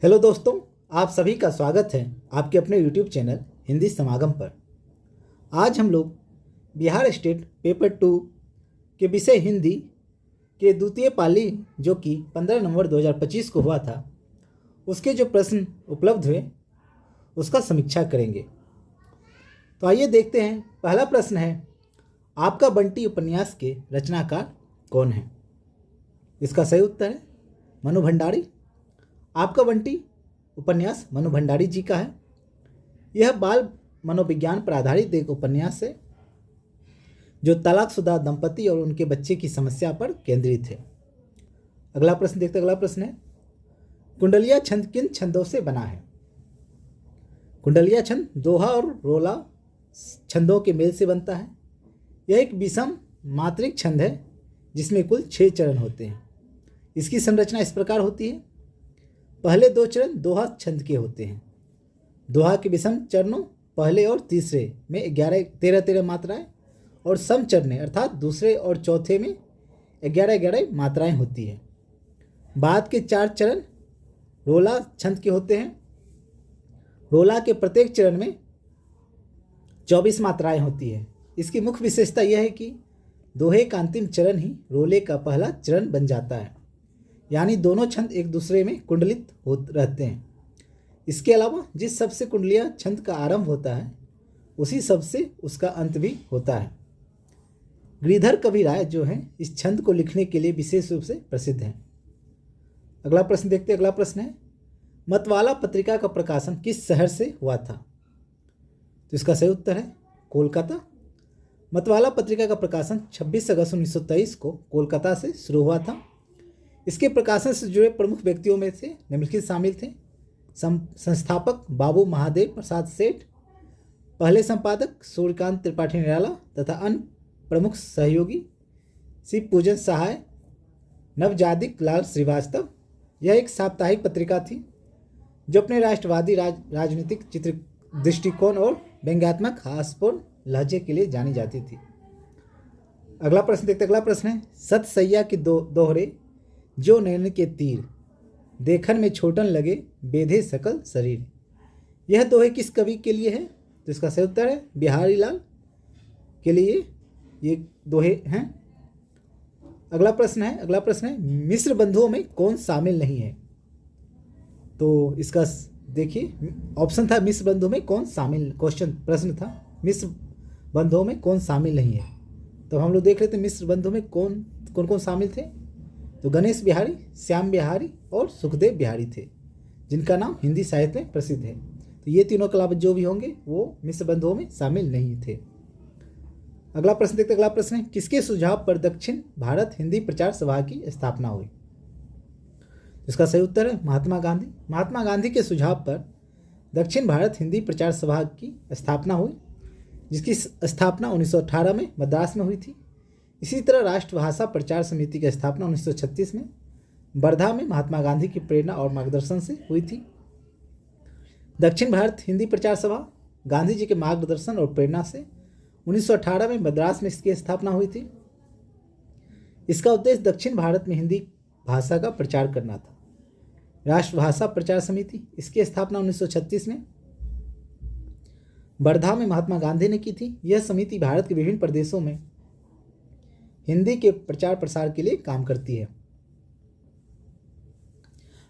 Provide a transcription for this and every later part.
Hello दोस्तों, आप सभी का स्वागत है आपके अपने यूट्यूब चैनल हिंदी समागम पर। आज हम लोग बिहार स्टेट पेपर 2 के विषय हिंदी के द्वितीय पाली जो कि 15 नवंबर 2025 को हुआ था, उसके जो प्रश्न उपलब्ध हुए उसका समीक्षा करेंगे। तो आइए देखते हैं। पहला प्रश्न है, आपका बंटी उपन्यास के रचनाकार कौन है? इसका सही उत्तर है मनु भंडारी। आपका बंटी उपन्यास मनु भंडारी जी का है। यह बाल मनोविज्ञान पर आधारित एक उपन्यास है जो तलाकशुदा दंपति और उनके बच्चे की समस्या पर केंद्रित है। अगला प्रश्न देखते हैं। अगला प्रश्न है, कुंडलिया छंद किन छंदों से बना है? कुंडलिया छंद दोहा और रोला छंदों के मेल से बनता है। यह एक विषम मात्रिक छंद है जिसमें कुल 6 चरण होते हैं। इसकी संरचना इस प्रकार होती है। पहले 2 चरण दोहा छंद के होते हैं। दोहा के विषम चरणों पहले और तीसरे में 13 मात्राएं और सम चरण अर्थात दूसरे और चौथे में 11 मात्राएं होती हैं। बाद के 4 चरण रोला छंद के होते हैं। रोला के प्रत्येक चरण में 24 मात्राएं होती हैं। इसकी मुख्य विशेषता यह है कि दोहे का अंतिम चरण ही रोले का पहला चरण बन जाता है, यानी दोनों छंद एक दूसरे में कुंडलित रहते हैं। इसके अलावा जिस शब्द से कुंडलिया छंद का आरंभ होता है उसी शब्द से उसका अंत भी होता है। गिरिधर कविराय जो है इस छंद को लिखने के लिए विशेष रूप से प्रसिद्ध हैं। अगला प्रश्न देखते हैं। अगला प्रश्न है, मतवाला पत्रिका का प्रकाशन किस शहर से हुआ था? तो इसका सही उत्तर है कोलकाता। मतवाला पत्रिका का प्रकाशन 26 अगस्त 1923 को कोलकाता से शुरू हुआ था। इसके प्रकाशन से जुड़े प्रमुख व्यक्तियों में से निम्नलिखित शामिल थे। संस्थापक बाबू महादेव प्रसाद सेठ, पहले संपादक सूर्यकांत त्रिपाठी निराला तथा अन्य प्रमुख सहयोगी शिव पूजन सहाय, नवजादिक लाल श्रीवास्तव। यह एक साप्ताहिक पत्रिका थी जो अपने राष्ट्रवादी राजनीतिक चित्र दृष्टिकोण और व्यंग्यात्मक हास्यपूर्ण लहजे के लिए जानी जाती थी। अगला प्रश्न देखते। अगला प्रश्न है, सत सैया के दोहरे जो नैन के तीर देखन में छोटन लगे बेधे सकल शरीर। यह दोहे किस कवि के लिए है? तो इसका सही उत्तर है बिहारी लाल के लिए ये दोहे हैं। अगला प्रश्न है मिस्र बंधुओं में कौन शामिल नहीं है? तो इसका देखिए ऑप्शन था मिस्र बंधुओं में कौन शामिल, प्रश्न था मिस्र बंधुओं में कौन शामिल नहीं है। तो हम लोग देख रहे थे मिस्र बंधुओं में कौन कौन शामिल थे। तो गणेश बिहारी, श्याम बिहारी और सुखदेव बिहारी थे, जिनका नाम हिंदी साहित्य में प्रसिद्ध है। तो ये तीनों के अलावा जो भी होंगे वो मिस्र बंधुओं में शामिल नहीं थे। अगला प्रश्न देखते। अगला प्रश्न है, किसके सुझाव पर दक्षिण भारत हिंदी प्रचार सभा की स्थापना हुई? इसका सही उत्तर है महात्मा गांधी। महात्मा गांधी के सुझाव पर दक्षिण भारत हिंदी प्रचार सभा की स्थापना हुई, जिसकी स्थापना 1918 में मद्रास में हुई थी। इसी तरह राष्ट्रभाषा प्रचार समिति की स्थापना 1936 में वर्धा में महात्मा गांधी की प्रेरणा और मार्गदर्शन से हुई थी। दक्षिण भारत हिंदी प्रचार सभा गांधी जी के मार्गदर्शन और प्रेरणा से 1918 में मद्रास में इसकी स्थापना हुई थी। इसका उद्देश्य दक्षिण भारत में हिंदी भाषा का प्रचार करना था। राष्ट्रभाषा प्रचार समिति इसकी स्थापना 1936 में वर्धा में महात्मा गांधी ने की थी। यह समिति भारत के विभिन्न प्रदेशों में हिंदी के प्रचार प्रसार के लिए काम करती है।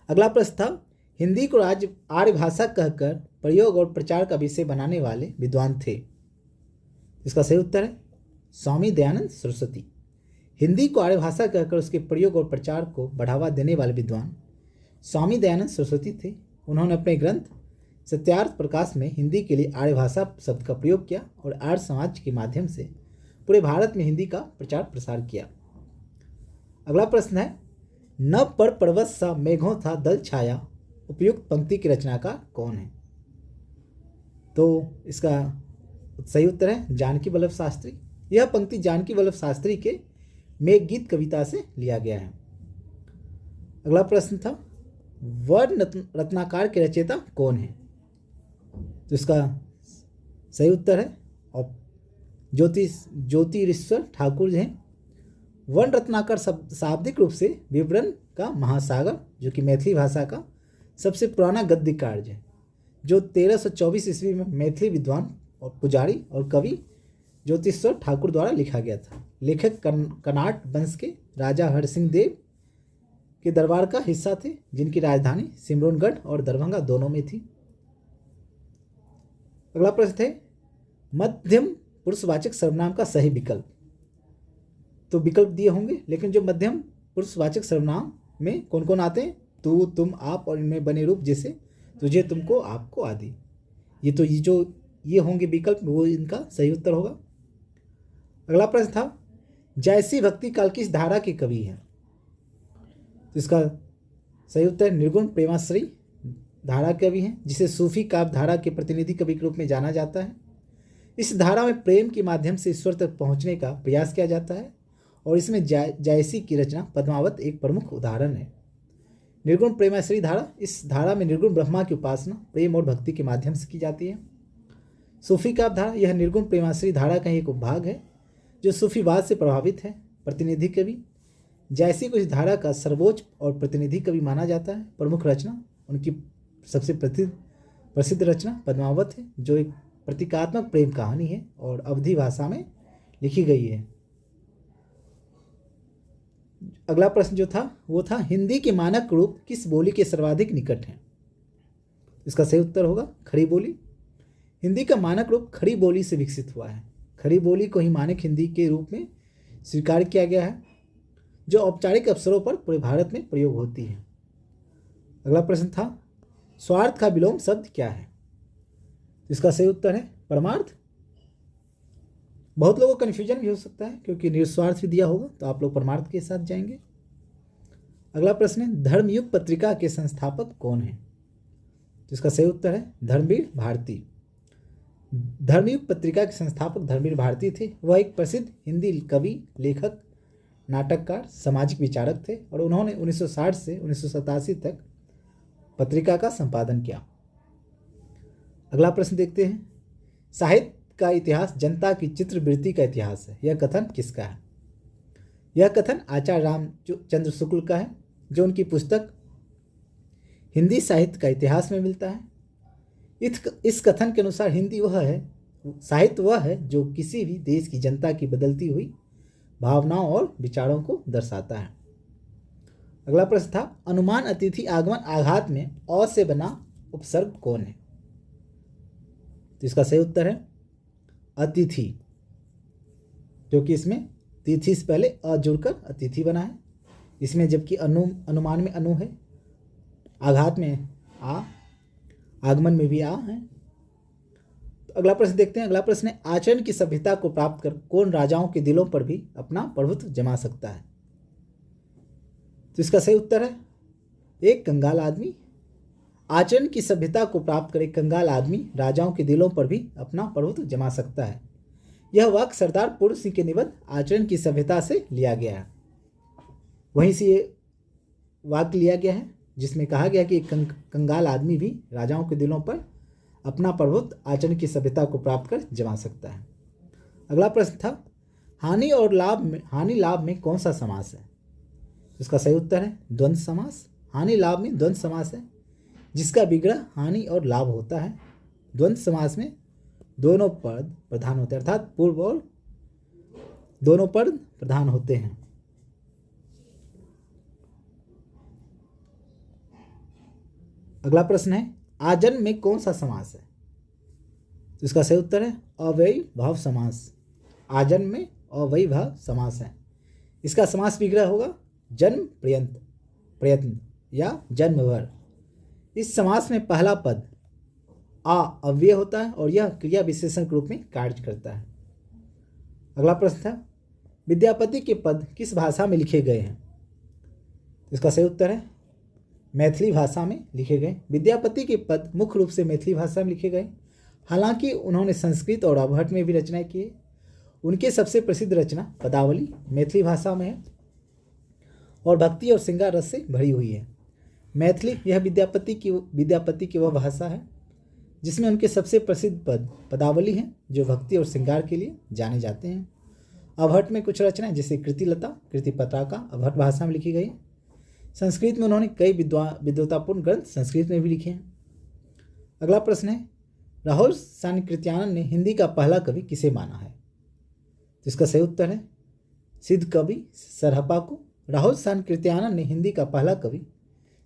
अगला प्रश्न था, हिंदी को आर्य भाषा कहकर प्रयोग और प्रचार का विषय बनाने वाले विद्वान थे? इसका सही उत्तर है स्वामी दयानंद सरस्वती। हिंदी को आर्य भाषा कहकर उसके प्रयोग और प्रचार को बढ़ावा देने वाले विद्वान स्वामी दयानंद सरस्वती थे। उन्होंने अपने ग्रंथ सत्यार्थ प्रकाश में हिंदी के लिए आर्य भाषा शब्द का प्रयोग किया और आर्य समाज के माध्यम से पूरे भारत में हिंदी का प्रचार प्रसार किया। अगला प्रश्न है, नभ पर पर्वत सा मेघों था दल छाया, उपयुक्त पंक्ति के रचनाकार कौन है? तो इसका सही उत्तर है जानकी वल्लभ शास्त्री। यह पंक्ति जानकी वल्लभ शास्त्री के मेघगीत कविता से लिया गया है। अगला प्रश्न था, वर्ण रत्नाकर के रचयिता कौन है? तो इसका सही उत्तर है और ज्योतिरीश्वर ठाकुर हैं। वर्ण रत्नाकर शाब्दिक रूप से विवरण का महासागर, जो कि मैथिली भाषा का सबसे पुराना गद्य कार्य है जो 1324 ईस्वी में मैथिली विद्वान और पुजारी और कवि ज्योतिषवर ठाकुर द्वारा लिखा गया था। लेखक कनाट वंश के राजा हरसिंह देव के दरबार का हिस्सा थे, जिनकी राजधानी सिमरौनगढ़ और दरभंगा दोनों में थी। अगला प्रश्न है मध्यम पुरुषवाचक सर्वनाम का सही विकल्प। तो विकल्प दिए होंगे, लेकिन जो मध्यम पुरुषवाचक सर्वनाम में कौन कौन आते हैं? तू, तुम, आप और इनमें बने रूप जैसे तुझे, तुमको, आपको आदि। ये होंगे विकल्प, वो इनका सही उत्तर होगा। अगला प्रश्न था जयसी भक्ति काल किस धारा के कवि हैं? तो इसका सही उत्तर निर्गुण प्रेमाश्रयी धारा के कवि हैं, जिसे सूफी काव्य धारा के प्रतिनिधि कवि के रूप में जाना जाता है। इस धारा में प्रेम के माध्यम से ईश्वर तक पहुंचने का प्रयास किया जाता है और इसमें जायसी की रचना पद्मावत एक प्रमुख उदाहरण है। निर्गुण प्रेमाश्रयी धारा, इस धारा में निर्गुण ब्रह्मा की उपासना प्रेम और भक्ति के माध्यम से की जाती है। सूफी काव्य धारा, यह निर्गुण प्रेमाश्रयी धारा का एक उपभाग है जो सूफीवाद से प्रभावित है। प्रतिनिधि कवि जैसी को इस धारा का सर्वोच्च और प्रतिनिधि कवि माना जाता है। प्रमुख रचना उनकी सबसे प्रसिद्ध रचना पद्मावत है, जो एक प्रतीकात्मक प्रेम कहानी है और अवधी भाषा में लिखी गई है। अगला प्रश्न जो था वो था हिंदी के मानक रूप किस बोली के सर्वाधिक निकट हैं? इसका सही उत्तर होगा खड़ी बोली। हिंदी का मानक रूप खड़ी बोली से विकसित हुआ है। खड़ी बोली को ही मानक हिंदी के रूप में स्वीकार किया गया है, जो औपचारिक अवसरों पर पूरे भारत में प्रयोग होती है। अगला प्रश्न था स्वार्थ का विलोम शब्द क्या है? इसका सही उत्तर है परमार्थ। बहुत लोगों को कन्फ्यूजन भी हो सकता है क्योंकि निस्वार्थ भी दिया होगा, तो आप लोग परमार्थ के साथ जाएंगे। अगला प्रश्न है धर्मयुग पत्रिका के संस्थापक कौन है? तो इसका सही उत्तर है धर्मवीर भारती। धर्मयुग पत्रिका के संस्थापक धर्मवीर भारती थे। वह एक प्रसिद्ध हिंदी कवि, लेखक, नाटककार, सामाजिक विचारक थे और उन्होंने 1960 से 1987 तक पत्रिका का संपादन किया। अगला प्रश्न देखते हैं साहित्य का इतिहास जनता की चित्रवृत्ति का इतिहास है। यह कथन किसका है? यह कथन आचार्य रामचंद्र शुक्ल का है, जो उनकी पुस्तक हिंदी साहित्य का इतिहास में मिलता है। इस कथन के अनुसार साहित्य वह है जो किसी भी देश की जनता की बदलती हुई भावनाओं और विचारों को दर्शाता है। अगला प्रश्न था अनुमान अतिथि आगमन आघात में अ से बना उपसर्ग कौन है? तो इसका सही उत्तर है अतिथि, क्योंकि इसमें तिथि से पहले अ जुड़कर अतिथि बना है। इसमें जबकि अनुमान में अनु है, आघात में आ, आगमन में भी आ है। तो अगला प्रश्न देखते हैं। अगला प्रश्न है आचरण की सभ्यता को प्राप्त कर कौन राजाओं के दिलों पर भी अपना प्रभुत्व जमा सकता है? तो इसका सही उत्तर है एक कंगाल आदमी। आचरण की सभ्यता को प्राप्त कर एक कंगाल आदमी राजाओं के दिलों पर भी अपना प्रभुत्व जमा सकता है। यह वाक्य सरदार पूर्ण सिंह के निबंध आचरण की सभ्यता से लिया गया है। वहीं से ये वाक्य लिया गया है जिसमें कहा गया कि एक कंगाल आदमी भी राजाओं के दिलों पर अपना प्रभुत्व आचरण की सभ्यता को प्राप्त कर जमा सकता है। अगला प्रश्न था हानि लाभ में कौन सा समास है? इसका सही उत्तर है द्वंद्व समास। हानि लाभ में द्वंद्व समास है, जिसका विग्रह हानि और लाभ होता है। द्वंद्व समास में दोनों पद प्रधान होते हैं, अर्थात पूर्व और दोनों पद प्रधान होते हैं। अगला प्रश्न है आजन्म में कौन सा समास है? तो इसका सही उत्तर है अव्ययी भाव समास। आजन्म में अव्ययी भाव समास है। इसका समास विग्रह होगा जन्म प्रयत्न या जन्म भर। इस समास में पहला पद आ अव्यय होता है और यह क्रिया विशेषण के रूप में कार्य करता है। अगला प्रश्न था विद्यापति के पद किस भाषा में लिखे गए हैं? इसका सही उत्तर है मैथिली भाषा में लिखे गए। विद्यापति के पद मुख्य रूप से मैथिली भाषा में लिखे गए, हालांकि उन्होंने संस्कृत और अवहट में भी रचनाएं की। उनके सबसे प्रसिद्ध रचना पदावली मैथिली भाषा में है और भक्ति और श्रृंगार रस से भरी हुई है। मैथिली यह विद्यापति की वह भाषा है जिसमें उनके सबसे प्रसिद्ध पद पदावली हैं, जो भक्ति और श्रृंगार के लिए जाने जाते हैं। अवहट में कुछ रचनाएं जैसे कृतिलता, कृति पताका अवहट भाषा में लिखी गई, संस्कृत में उन्होंने कई विद्वतापूर्ण ग्रंथ संस्कृत में भी लिखे हैं। अगला प्रश्न है, राहुल सान्कृत्यानन ने हिंदी का पहला कवि किसे माना है? तो इसका सही उत्तर है सिद्ध कवि सरहपा को। राहुल सान्कृत्यानन ने हिंदी का पहला कवि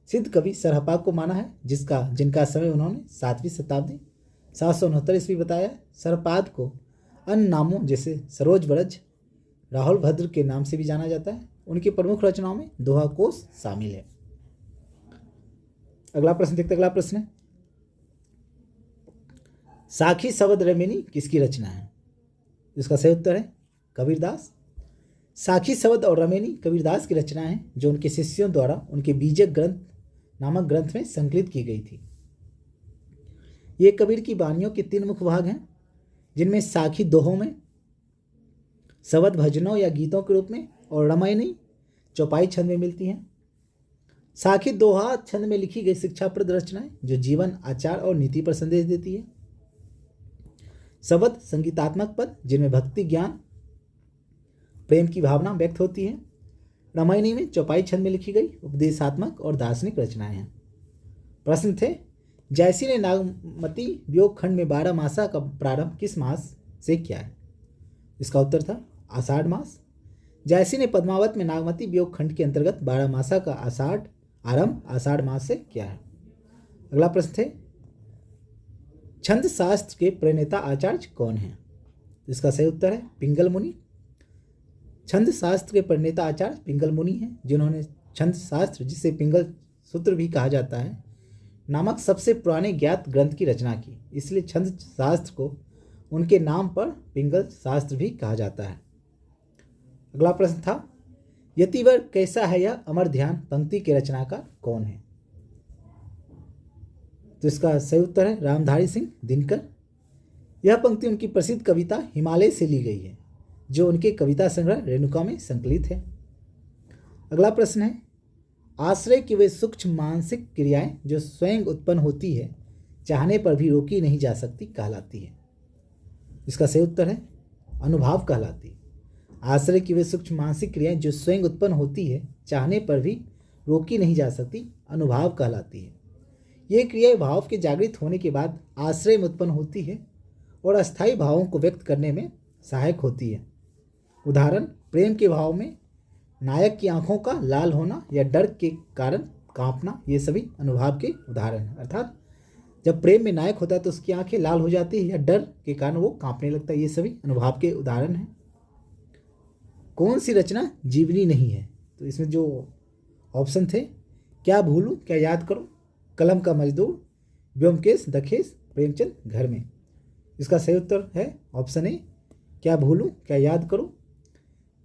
सिद्ध कवि सरहपा को माना है, जिनका समय उन्होंने 7वीं शताब्दी 769 ईस्वी बताया। सरपाद को अन्य नामों जैसे सरोज ब्रज, राहुल भद्र के नाम से भी जाना जाता है। उनकी प्रमुख रचनाओं में दोहा कोश शामिल है। अगला प्रश्न देखते हैं। अगला प्रश्न है, साखी शबद रमेनी किसकी रचना है? इसका सही उत्तर है कबीरदास। साखी शबद और रमेनी कबीरदास की रचना है, जो उनके शिष्यों द्वारा उनके बीजक ग्रंथ नामक ग्रंथ में संकलित की गई थी। ये कबीर की वाणियों के 3 मुख्य भाग हैं, जिनमें साखी दोहों में, शबद भजनों या गीतों के रूप में, और रामायणी चौपाई छंद में मिलती हैं। साखी दोहा छंद में लिखी गई शिक्षाप्रद रचनाएं, जो जीवन, आचार और नीति पर संदेश देती है। शबद संगीतात्मक पद, जिनमें भक्ति, ज्ञान, प्रेम की भावना व्यक्त होती है। रामायणी में चौपाई छंद में लिखी गई उपदेशात्मक और दार्शनिक रचनाएं हैं। प्रश्न थे, जयसी ने नागमती वियोग खंड में 12 मासा का प्रारंभ किस मास से किया है? इसका उत्तर था आषाढ़ मास। जयसी ने पद्मावत में नागमती वियोग खंड के अंतर्गत 12 मासा का आरंभ आषाढ़ मास से किया है। अगला प्रश्न थे, छंद शास्त्र के प्रणेता आचार्य कौन हैं? इसका सही उत्तर है पिंगल मुनि। छंद शास्त्र के प्रणेता आचार्य पिंगल मुनि हैं, जिन्होंने छंद शास्त्र, जिसे पिंगल सूत्र भी कहा जाता है, नामक सबसे पुराने ज्ञात ग्रंथ की रचना की। इसलिए छंद शास्त्र को उनके नाम पर पिंगल शास्त्र भी कहा जाता है। अगला प्रश्न था, यतिवर कैसा है यह अमर ध्यान पंक्ति के रचनाकार कौन है? तो इसका सही उत्तर है रामधारी सिंह दिनकर। यह पंक्ति उनकी प्रसिद्ध कविता हिमालय से ली गई है, जो उनके कविता संग्रह रेणुका में संकलित है। अगला प्रश्न है, आश्रय की वे सूक्ष्म मानसिक क्रियाएं जो स्वयं उत्पन्न होती है, चाहने पर भी रोकी नहीं जा सकती, कहलाती है? इसका सही उत्तर है अनुभाव कहलाती है। आश्रय की वे सूक्ष्म मानसिक क्रियाएं जो स्वयं उत्पन्न होती है, चाहने पर भी रोकी नहीं जा सकती, अनुभाव कहलाती है। ये क्रियाएं भाव के जागृत होने के बाद आश्रय में उत्पन्न होती है और अस्थायी भावों को व्यक्त करने में सहायक होती है। उदाहरण, प्रेम के भाव में नायक की आंखों का लाल होना या डर के कारण कांपना, ये सभी अनुभाव के उदाहरण हैं। अर्थात जब प्रेम में नायक होता है तो उसकी आंखें लाल हो जाती है या डर के कारण वो कांपने लगता है, ये सभी अनुभाव के उदाहरण हैं। कौन सी रचना जीवनी नहीं है? तो इसमें जो ऑप्शन थे, क्या भूलूं क्या याद करूं, कलम का मजदूर, व्योमकेश दखेस, प्रेमचंद घर में। इसका सही उत्तर है ऑप्शन ए, क्या भूलूं क्या याद करूं,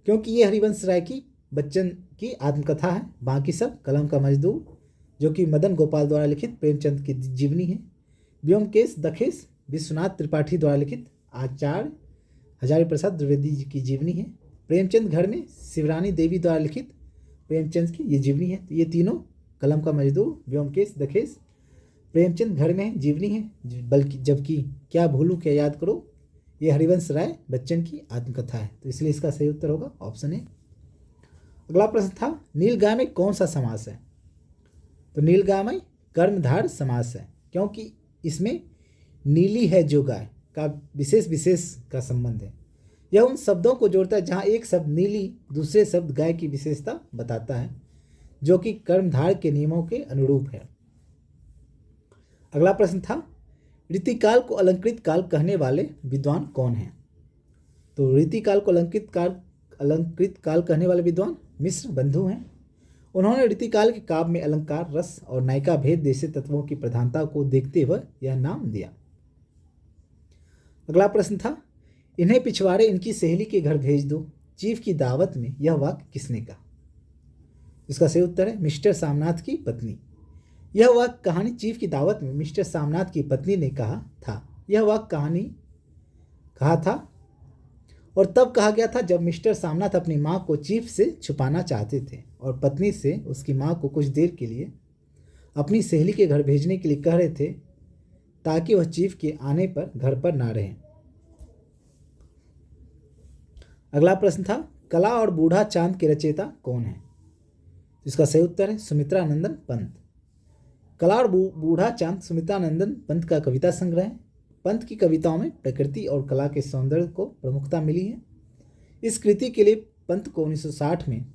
क्योंकि ये हरिवंश राय की बच्चन की आत्मकथा है। बाकी सब कलम का मजदूर, जो कि मदन गोपाल द्वारा लिखित प्रेमचंद की जीवनी है। व्योमकेश दखेस विश्वनाथ त्रिपाठी द्वारा लिखित आचार्य हजारी प्रसाद द्विवेदी जी की जीवनी है। प्रेमचंद घर में शिवरानी देवी द्वारा लिखित प्रेमचंद की ये जीवनी है। तो ये तीनों, कलम का मजदूर, व्योमकेश दखेस, प्रेमचंद घर में जीवनी है, बल्कि जबकि क्या भूलूं क्या याद करो, ये हरिवंश राय बच्चन की आत्मकथा है। तो इसलिए इसका सही उत्तर होगा ऑप्शन ए। अगला प्रश्न था, नीलगामी कौन सा समास है? तो नीलगामी कर्मधार समास है, क्योंकि इसमें नीली है जो गाय का विशेष का संबंध है। यह उन शब्दों को जोड़ता है जहाँ एक शब्द नीली दूसरे शब्द गाय की विशेषता बताता है, जो कि कर्मधार के नियमों के अनुरूप है। अगला प्रश्न था, ऋतिकाल को अलंकृत काल कहने वाले विद्वान कौन हैं? तो ऋतिकाल को अलंकृत काल कहने वाले विद्वान मिश्र बंधु हैं। उन्होंने ऋतिकाल के काव्य में अलंकार, रस और नायिका भेद जैसे तत्वों की प्रधानता को देखते हुए यह नाम दिया। अगला प्रश्न था, इन्हें पिछवाड़े इनकी सहेली के घर भेज दो, चीफ की दावत में यह वाक्य किसने कहा? इसका सही उत्तर है मिस्टर सामनाथ की पत्नी। यह वाक्य कहानी चीफ की दावत में मिस्टर सामनाथ की पत्नी ने कहा था। यह वाक्य कहानी कहा था और तब कहा गया था जब मिस्टर सामनाथ अपनी मां को चीफ से छुपाना चाहते थे और पत्नी से उसकी मां को कुछ देर के लिए अपनी सहेली के घर भेजने के लिए कह रहे थे, ताकि वह चीफ के आने पर घर पर ना रहें। अगला प्रश्न था, कला और बूढ़ा चांद के रचयिता कौन है? इसका सही उत्तर है सुमित्रानंदन पंत। कला और बूढ़ा चांद सुमित्रानंदन पंत का कविता संग्रह है। पंत की कविताओं में प्रकृति और कला के सौंदर्य को प्रमुखता मिली है। इस कृति के लिए पंत को 1960 में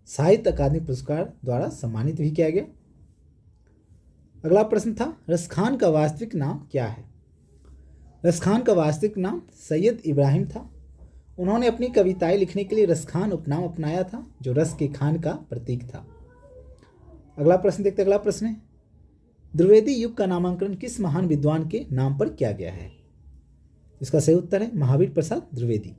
साहित्य अकादमी पुरस्कार द्वारा सम्मानित भी किया गया। अगला प्रश्न था रसखान का वास्तविक नाम क्या है। रसखान का वास्तविक नाम सैयद इब्राहिम था। उन्होंने अपनी कविताएं लिखने के लिए रसखान उपनाम अपनाया था, जो रस के खान का प्रतीक था। अगला प्रश्न देखते। अगला प्रश्न है द्विवेदी युग का नामांकन किस महान विद्वान के नाम पर किया गया है। इसका सही उत्तर है महावीर प्रसाद द्विवेदी।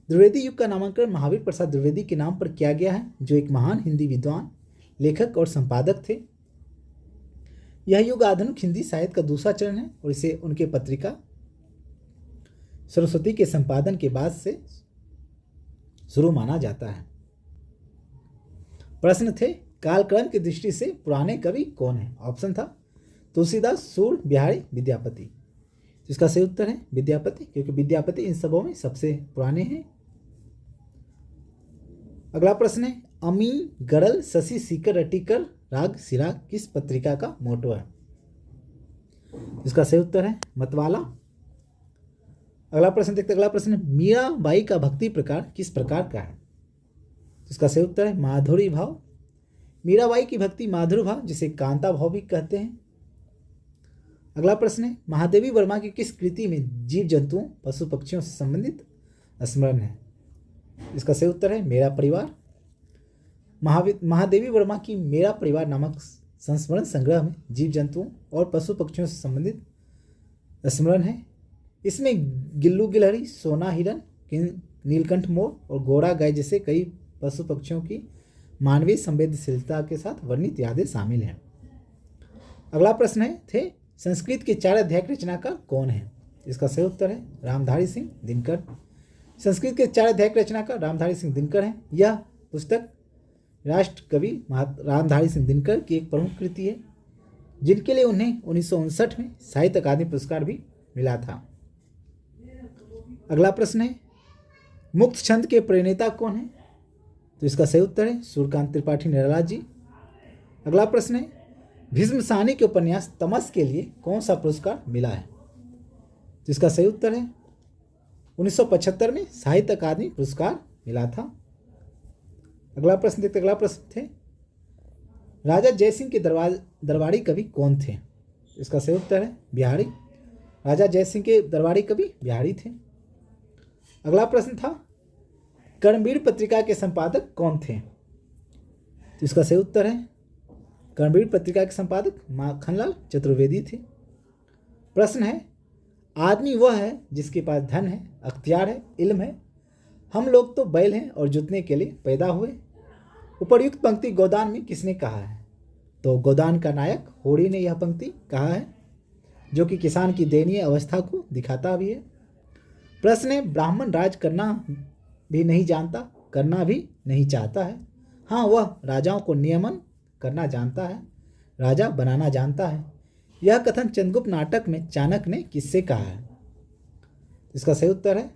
द्विवेदी युग का नामांकन महावीर प्रसाद द्विवेदी के नाम पर किया गया है, जो एक महान हिंदी विद्वान, लेखक और संपादक थे। यह युग आधुनिक हिंदी साहित्य का दूसरा चरण है और इसे उनके पत्रिका सरस्वती के संपादन के बाद से शुरू माना जाता है। प्रश्न थे कालक्रम की दृष्टि से पुराने कवि कौन है। ऑप्शन था तुलसीदास, सूर, बिहारी, विद्यापति। इसका सही उत्तर है विद्यापति, क्योंकि विद्यापति इन सबों में सबसे पुराने हैं। अगला प्रश्न है अमी गरल शशि सीकर रटिकर राग सिरा किस पत्रिका का मोटो है। इसका सही उत्तर है मतवाला। अगला प्रश्न देखते। अगला प्रश्न है मीराबाई का भक्ति प्रकार किस प्रकार का है। इसका सही उत्तर है माधुरी भाव। मीराबाई की भक्ति माधुरी भाव, जिसे कांता भाव भी कहते हैं। अगला प्रश्न है महादेवी वर्मा की किस कृति में जीव जंतुओं पशु पक्षियों से संबंधित स्मरण है। इसका सही उत्तर है मेरा परिवार। महादेवी वर्मा की मेरा परिवार नामक संस्मरण संग्रह में जीव जंतुओं और पशु पक्षियों से संबंधित स्मरण है। इसमें गिल्लू गिलहरी, सोना हिरन, नीलकंठ मोर और घोड़ा गाय जैसे कई पशु पक्षियों की मानवीय संवेदनशीलता के साथ वर्णित यादें शामिल हैं। अगला प्रश्न है थे संस्कृत के 4 अध्याय के रचनाकार कौन है। इसका सही उत्तर है रामधारी सिंह दिनकर। संस्कृत के 4 अध्याय के रचनाकार रामधारी सिंह दिनकर हैं। यह पुस्तक राष्ट्र कवि रामधारी सिंह दिनकर की एक प्रमुख कृति है, जिनके लिए उन्हें 1959 में साहित्य अकादमी पुरस्कार भी मिला था। अगला प्रश्न है मुक्त छंद के प्रणेता कौन है। तो इसका सही उत्तर है सूर्यकांत त्रिपाठी निराला जी। अगला प्रश्न है भीष्म साहनी के उपन्यास तमस के लिए कौन सा पुरस्कार मिला है। तो इसका सही उत्तर है 1975 में साहित्य अकादमी पुरस्कार मिला था। अगला प्रश्न देखते। अगला प्रश्न थे राजा जयसिंह के दरबारी कवि कौन थे। इसका सही उत्तर है बिहारी। राजा जयसिंह के दरबारी कवि बिहारी थे। अगला प्रश्न था कर्मवीर पत्रिका के संपादक कौन थे। तो इसका सही उत्तर है कर्मवीर पत्रिका के संपादक माखनलाल चतुर्वेदी थे। प्रश्न है आदमी वह है जिसके पास धन है, अख्तियार है, इल्म है। हम लोग तो बैल हैं और जुतने के लिए पैदा हुए। उपर्युक्त पंक्ति गोदान में किसने कहा है। तो गोदान का नायक होरी ने यह पंक्ति कहा है, जो कि किसान की दयनीय अवस्था को दिखाता भी है। प्रश्न है ब्राह्मण राज करना भी नहीं जानता, करना भी नहीं चाहता है। हाँ, वह राजाओं को नियमन करना जानता है, राजा बनाना जानता है। यह कथन चंद्रगुप्त नाटक में चाणक्य ने किससे कहा है। इसका सही उत्तर है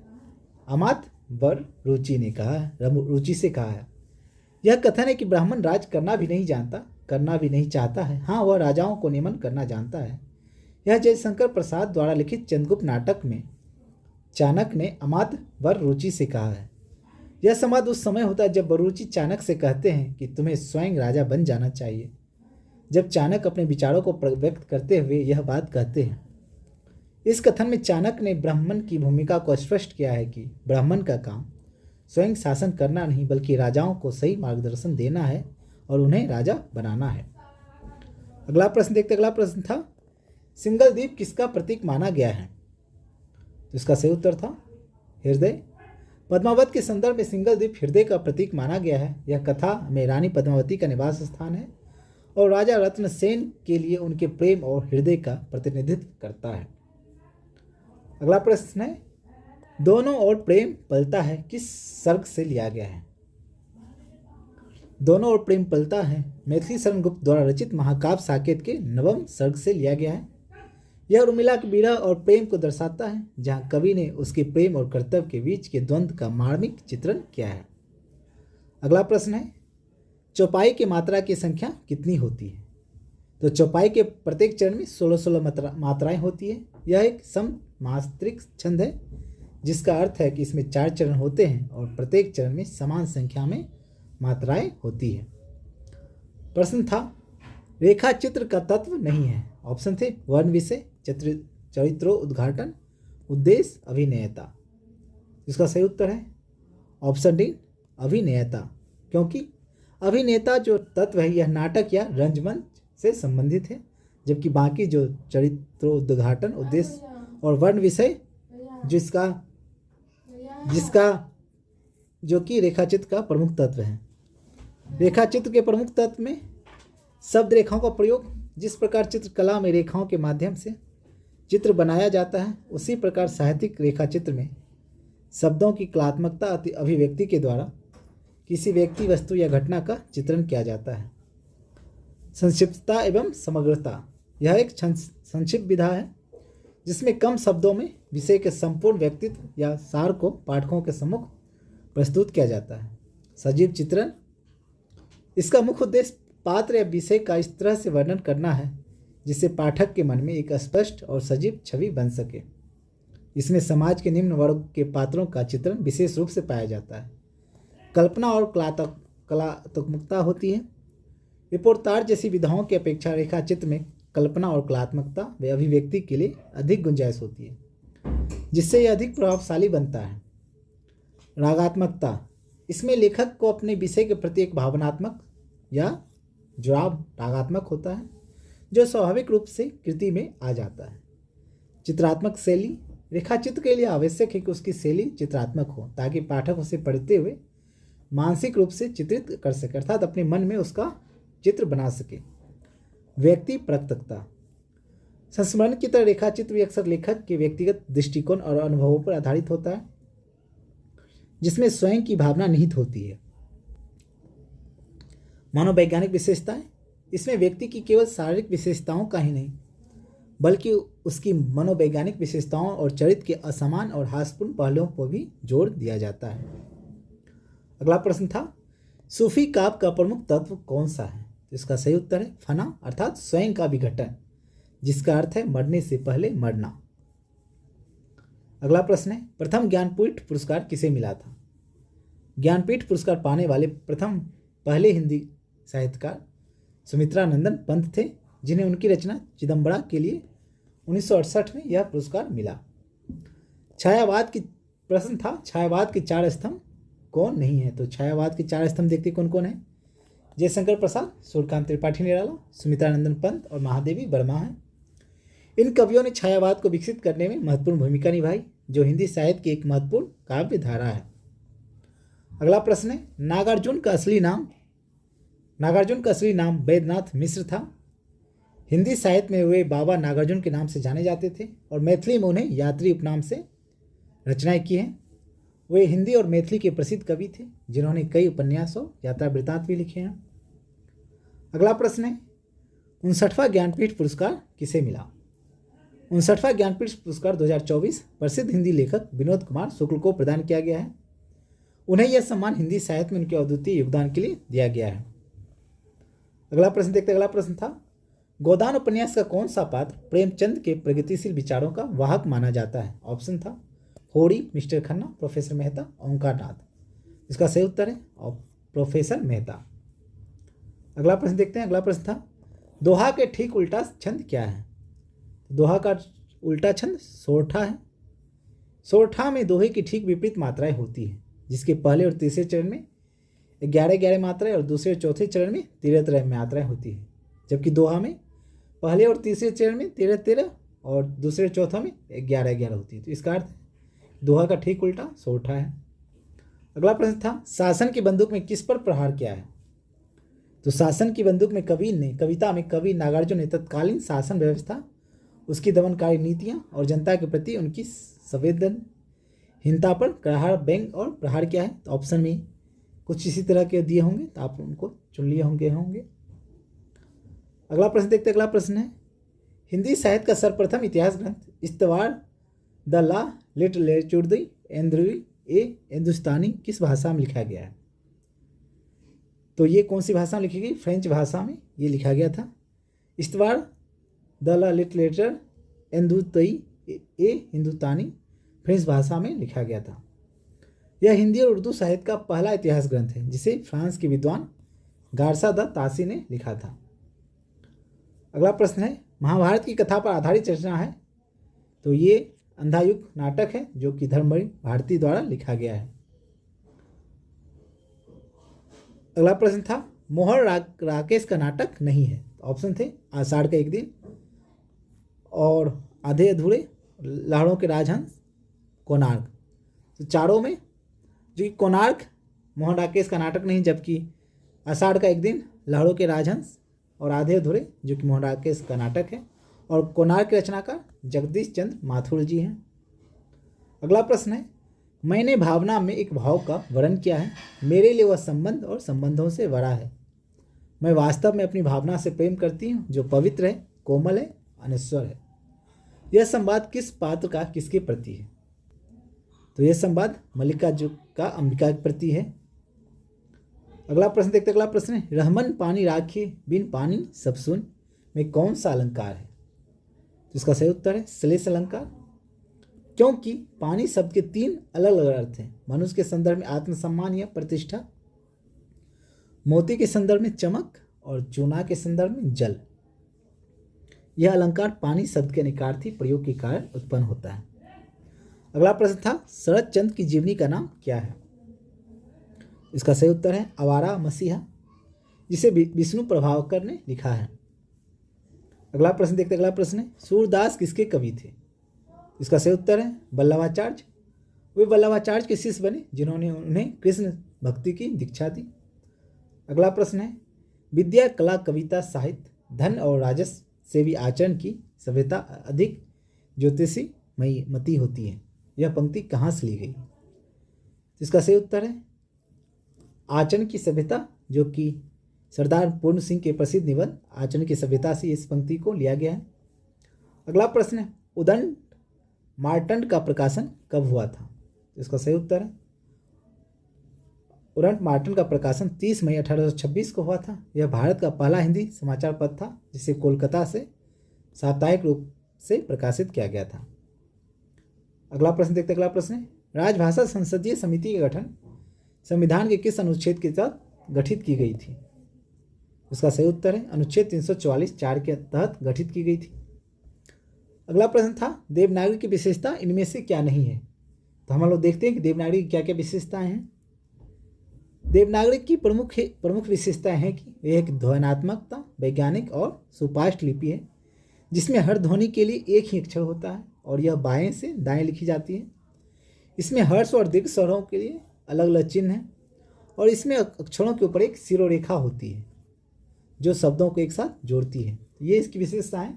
अमात्य वर रुचि ने कहा है, रुचि से कहा है। यह कथन है कि ब्राह्मण राज करना भी नहीं जानता, करना भी नहीं चाहता है। हाँ, वह राजाओं को नियमन करना जानता है। यह जयशंकर प्रसाद द्वारा लिखित चंद्रगुप्त नाटक में चाणक्य ने अमात्य वर रुचि से कहा है। यह संवाद उस समय होता है जब वरुचि चाणक्य से कहते हैं कि तुम्हें स्वयं राजा बन जाना चाहिए। जब चाणक्य अपने विचारों को व्यक्त करते हुए यह बात कहते हैं। इस कथन में चाणक्य ने ब्राह्मण की भूमिका को स्पष्ट किया है कि ब्राह्मण का काम स्वयं शासन करना नहीं, बल्कि राजाओं को सही मार्गदर्शन देना है और उन्हें राजा बनाना है। अगला प्रश्न देखते। अगला प्रश्न था सिंगल द्वीप किसका प्रतीक माना गया है। तो इसका सही उत्तर था हृदय। पद्मावत के संदर्भ में सिंगल द्वीप हृदय का प्रतीक माना गया है। यह कथा में रानी पद्मावती का निवास स्थान है और राजा रत्नसेन के लिए उनके प्रेम और हृदय का प्रतिनिधित्व करता है। अगला प्रश्न है दोनों ओर प्रेम पलता है किस सर्ग से लिया गया है। दोनों ओर प्रेम पलता है मैथिली शरण गुप्त द्वारा रचित महाकाव्य साकेत के 9वें सर्ग से लिया गया है। यह उर्मिला के विरह और प्रेम को दर्शाता है, जहाँ कवि ने उसके प्रेम और कर्तव्य के बीच के द्वंद्व का मार्मिक चित्रण किया है। अगला प्रश्न है चौपाई की मात्रा की संख्या कितनी होती है? तो चौपाई के प्रत्येक चरण में 16-16 मात्राएं होती है। यह एक सममात्रिक छंद है, जिसका अर्थ है कि इसमें 4 चरण होते हैं और प्रत्येक चरण में समान संख्या में मात्राएं होती है। प्रश्न था, रेखा चित्र का तत्व नहीं है। ऑप्शन थे वर्ण विषय, चरित्रोद्घाटन, उद्देश्य, अभिनेयता। इसका सही उत्तर है ऑप्शन डी, अभिनेयता, क्योंकि अभिनेता जो तत्व है यह नाटक या रंगमंच से संबंधित है, जबकि बाकी जो चरित्रोद्घाटन, उद्देश्य और वर्ण विषय जिसका जो कि रेखाचित्र का प्रमुख तत्व है। रेखाचित्र के प्रमुख तत्व में शब्द रेखाओं का प्रयोग। जिस प्रकार चित्रकला में रेखाओं के माध्यम से चित्र बनाया जाता है, उसी प्रकार साहित्यिक रेखाचित्र में शब्दों की कलात्मकता अभिव्यक्ति के द्वारा किसी व्यक्ति, वस्तु या घटना का चित्रण किया जाता है। संक्षिप्तता एवं समग्रता, यह एक संक्षिप्त विधा है जिसमें कम शब्दों में विषय के संपूर्ण व्यक्तित्व या सार को पाठकों के सम्मुख प्रस्तुत किया जाता है। सजीव चित्रण, इसका मुख्य उद्देश्य पात्र या विषय का इस तरह से वर्णन करना है जिससे पाठक के मन में एक स्पष्ट और सजीव छवि बन सके। इसमें समाज के निम्न वर्ग के पात्रों का चित्रण विशेष रूप से पाया जाता है। कल्पना और कलात्मकता होती है। रिपोर्टाज जैसी विधाओं की अपेक्षा रेखा चित्र में कल्पना और कलात्मकता व अभिव्यक्ति के लिए अधिक गुंजाइश होती है, जिससे यह अधिक प्रभावशाली बनता है। रागात्मकता, इसमें लेखक को अपने विषय के प्रति एक भावनात्मक या जुड़ाव रागात्मक होता है, जो स्वाभाविक रूप से कृति में आ जाता है। चित्रात्मक शैली, रेखाचित्र के लिए आवश्यक है कि उसकी शैली चित्रात्मक हो ताकि पाठक उसे पढ़ते हुए मानसिक रूप से चित्रित कर सके, अर्थात अपने मन में उसका चित्र बना सके। व्यक्ति प्रत्यक्षता, संस्मरण की तरह रेखाचित्र भी अक्सर लेखक के व्यक्तिगत दृष्टिकोण और अनुभवों पर आधारित होता है, जिसमें स्वयं की भावना निहित होती है। मनोवैज्ञानिक विशेषताएं, इसमें व्यक्ति की केवल शारीरिक विशेषताओं का ही नहीं बल्कि उसकी मनोवैज्ञानिक विशेषताओं और चरित्र के असमान और हास्यपूर्ण पहलुओं पर भी जोर दिया जाता है। अगला प्रश्न था, सूफी काव्य का प्रमुख तत्व कौन सा है? तो इसका सही उत्तर है फना, अर्थात स्वयं का विघटन, जिसका अर्थ है मरने से पहले मरना। अगला प्रश्न है, प्रथम ज्ञानपीठ पुरस्कार किसे मिला था? ज्ञानपीठ पुरस्कार पाने वाले पहले हिंदी साहित्यकार सुमित्रानंदन पंत थे, जिन्हें उनकी रचना चिदम्बरा के लिए 1968 में यह पुरस्कार मिला। छायावाद की प्रश्न था, छायावाद के 4 स्तंभ कौन नहीं है? तो छायावाद के 4 स्तंभ देखते कौन कौन है? जयशंकर प्रसाद, सूर्यकांत त्रिपाठी निराला, सुमित्रानंदन पंत और महादेवी वर्मा हैं। इन कवियों ने छायावाद को विकसित करने में महत्वपूर्ण भूमिका निभाई, जो हिंदी साहित्य की एक महत्वपूर्ण काव्य धारा है। अगला प्रश्न है, नागार्जुन का असली नाम वैद्यनाथ मिश्र था। हिंदी साहित्य में वे बाबा नागार्जुन के नाम से जाने जाते थे और मैथिली में उन्हें यात्री उपनाम से रचनाएं की हैं। वे हिंदी और मैथिली के प्रसिद्ध कवि थे, जिन्होंने कई उपन्यास और यात्रा वृत्तांत भी लिखे हैं। अगला प्रश्न है, 59वां ज्ञानपीठ पुरस्कार किसे मिला? 59वां ज्ञानपीठ पुरस्कार 2024 प्रसिद्ध हिंदी लेखक विनोद कुमार शुक्ल को प्रदान किया गया है। उन्हें यह सम्मान हिंदी साहित्य में उनके अद्वितीय योगदान के लिए दिया गया है। अगला प्रश्न देखते हैं। अगला प्रश्न था, गोदान उपन्यास का कौन सा पात्र प्रेमचंद के प्रगतिशील विचारों का वाहक माना जाता है? ऑप्शन था होड़ी, मिस्टर खन्ना, प्रोफेसर मेहता, ओंकार नाथ। इसका सही उत्तर है प्रोफेसर मेहता। अगला प्रश्न देखते हैं। अगला प्रश्न था, दोहा के ठीक उल्टा छंद क्या है? दोहा का उल्टा छंद सोरठा है। सोरठा में दोहे की ठीक विपरीत मात्राएं होती है, जिसके पहले और तीसरे चरण में 11-11 मात्राएं और दूसरे और चौथे चरण में 13-13 मात्राएं होती है, जबकि दोहा में पहले और तीसरे चरण में 13-13 और दूसरे चौथा में 11-11 होती है। तो इसका अर्थ दोहा का ठीक उल्टा सोरठा है। अगला प्रश्न था, शासन की बंदूक में किस पर प्रहार किया है? तो शासन की बंदूक में कविता में कवि नागार्जुन ने तत्कालीन शासन व्यवस्था, उसकी दमनकारी नीतियां और जनता के प्रति उनकी संवेदनहीनता पर करार व्यंग और प्रहार किया है। तो ऑप्शन में कुछ इसी तरह के दिए होंगे, तो आप उनको चुन लिए होंगे। अगला प्रश्न देखते हैं। अगला प्रश्न है, हिंदी साहित्य का सर्वप्रथम इतिहास ग्रंथ इस्तवार द ला लिटरेचुर एंद्रुई ए हिंदुस्तानी किस भाषा में लिखा गया है? तो ये कौन सी भाषा में लिखी गई? फ्रेंच भाषा में ये लिखा गया था। इस्तवार द ला लिटरेचर एंदुतई ए हिंदुस्तानी फ्रेंच भाषा में लिखा गया था। यह हिंदी और उर्दू साहित्य का पहला इतिहास ग्रंथ है जिसे फ्रांस के विद्वान गार्सा द तासी ने लिखा था। अगला प्रश्न है, महाभारत की कथा पर आधारित रचना है, तो ये अंधायुग नाटक है जो कि धर्मवीर भारती द्वारा लिखा गया है। अगला प्रश्न था, मोहर राकेश का नाटक नहीं है। ऑप्शन थे आषाढ़ का एक दिन और आधे अधूरे, लहरों के राजहंस, कोणार्क। तो चारों में जो कि कोणार्क मोहन राकेश का नाटक नहीं, जबकि आषाढ़ का एक दिन, लहरों के राजहंस और आधे अधूरे जो कि मोहन राकेश का नाटक है, और कोणार्क की रचनाकार जगदीश चंद्र माथुर जी हैं। अगला प्रश्न है, मैंने भावना में एक भाव का वर्णन किया है, मेरे लिए वह संबंध और संबंधों से बड़ा है। मैं वास्तव में अपनी भावना से प्रेम करती हूँ जो पवित्र है, कोमल है, अनश्वर है। यह संवाद किस पात्र का किसके प्रति है? तो यह संवाद मल्लिका जो का अंबिका के प्रति है। अगला प्रश्न देखते, अगला प्रश्न है, रहमन पानी राखे बिन पानी सब सुन में कौन सा अलंकार है? तो इसका सही उत्तर है श्लेष अलंकार, क्योंकि पानी शब्द के 3 अलग अलग अर्थ हैं। मनुष्य के संदर्भ में आत्मसम्मान या प्रतिष्ठा, मोती के संदर्भ में चमक और चूना के संदर्भ में जल। यह अलंकार पानी शब्द के निकार्थी प्रयोग के कारण उत्पन्न होता है। अगला प्रश्न था, शरद चंद्र की जीवनी का नाम क्या है? इसका सही उत्तर है आवारा मसीहा, जिसे विष्णु प्रभावकर ने लिखा है। अगला प्रश्न देखते, अगला प्रश्न है, सूरदास किसके कवि थे? इसका सही उत्तर है वल्लभाचार्य। वे वल्लभाचार्य के शिष्य बने जिन्होंने उन्हें कृष्ण भक्ति की दीक्षा दी। अगला प्रश्न है, विद्या, कला, कविता, साहित्य, धन और राजस्व से भी आचरण की सभ्यता अधिक ज्योतिषी मती होती है। यह पंक्ति कहाँ से ली गई? इसका सही उत्तर है आचरण की सभ्यता, जो कि सरदार पूर्ण सिंह के प्रसिद्ध निबंध आचरण की सभ्यता से इस पंक्ति को लिया गया है। अगला प्रश्न है, उदंड मार्तंड का प्रकाशन कब हुआ था? इसका सही उत्तर है उदंड मार्तंड का प्रकाशन 30 मई 1826 को हुआ था। यह भारत का पहला हिंदी समाचार पत्र था जिसे कोलकाता से साप्ताहिक रूप से प्रकाशित किया गया था। अगला प्रश्न देखते, अगला प्रश्न है, राजभाषा संसदीय समिति का गठन संविधान के किस अनुच्छेद के तहत गठित की गई थी? उसका सही उत्तर है अनुच्छेद 344(4) के तहत गठित की गई थी। अगला प्रश्न था, देवनागरी की विशेषता इनमें से क्या नहीं है? तो हम लोग देखते हैं कि देवनागरी की क्या क्या विशेषताएं हैं। देवनागरी की प्रमुख विशेषताएं हैं कि यह एक ध्वन्यात्मकता, वैज्ञानिक और सुपाष्ट लिपि है जिसमें हर ध्वनि के लिए एक ही अक्षर होता है और यह बाएं से दाएं लिखी जाती है। इसमें हर्ष और दीर्घ स्वरों के लिए अलग अलग चिन्ह हैं और इसमें अक्षरों के ऊपर एक शिरोरेखा होती है जो शब्दों को एक साथ जोड़ती है। ये इसकी विशेषताएं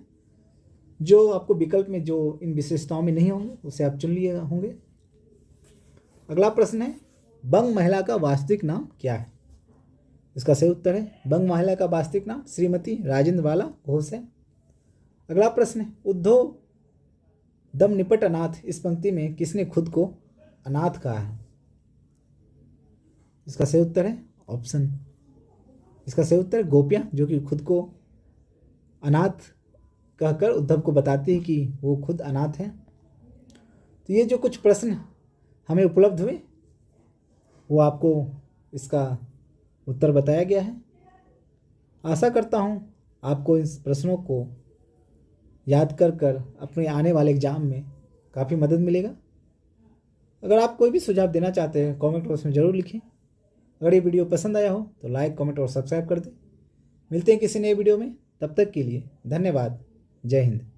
जो आपको विकल्प में जो इन विशेषताओं में नहीं होंगे उसे आप चुन लिए होंगे। अगला प्रश्न है, बंग महिला का वास्तविक नाम क्या है? इसका सही उत्तर है बंग महिला का वास्तविक नाम श्रीमती राजेंद्र बाला घोष है। अगला प्रश्न है, उद्धव दम निपट अनाथ इस पंक्ति में किसने खुद को अनाथ कहा है? इसका सही उत्तर है ऑप्शन, इसका सही उत्तर है गोपियाँ, जो कि खुद को अनाथ कहकर उद्धव को बताती है कि वो खुद अनाथ हैं। तो ये जो कुछ प्रश्न हमें उपलब्ध हुए वो आपको इसका उत्तर बताया गया है। आशा करता हूँ आपको इस प्रश्नों को याद कर अपने आने वाले एग्ज़ाम में काफ़ी मदद मिलेगा। अगर आप कोई भी सुझाव देना चाहते हैं कमेंट बॉक्स में ज़रूर लिखें। अगर ये वीडियो पसंद आया हो तो लाइक, कमेंट और सब्सक्राइब कर दें। मिलते हैं किसी नए वीडियो में, तब तक के लिए धन्यवाद। जय हिंद।